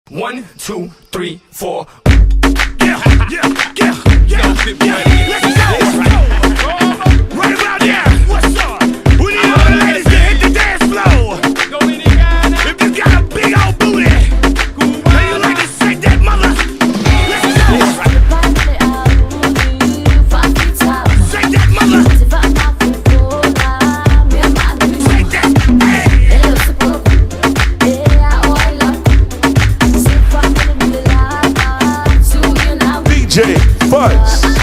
1, 2, 3, 4. Yeah, yeah, yeah, yeah, yeah. Let's go. Right about there. What's up? We need all the ladies to hit the dance floor. If you got a big old booty, and you like to shake that mother, let's go. Shake that mother. Shake that. Hey. DJ Fuzz.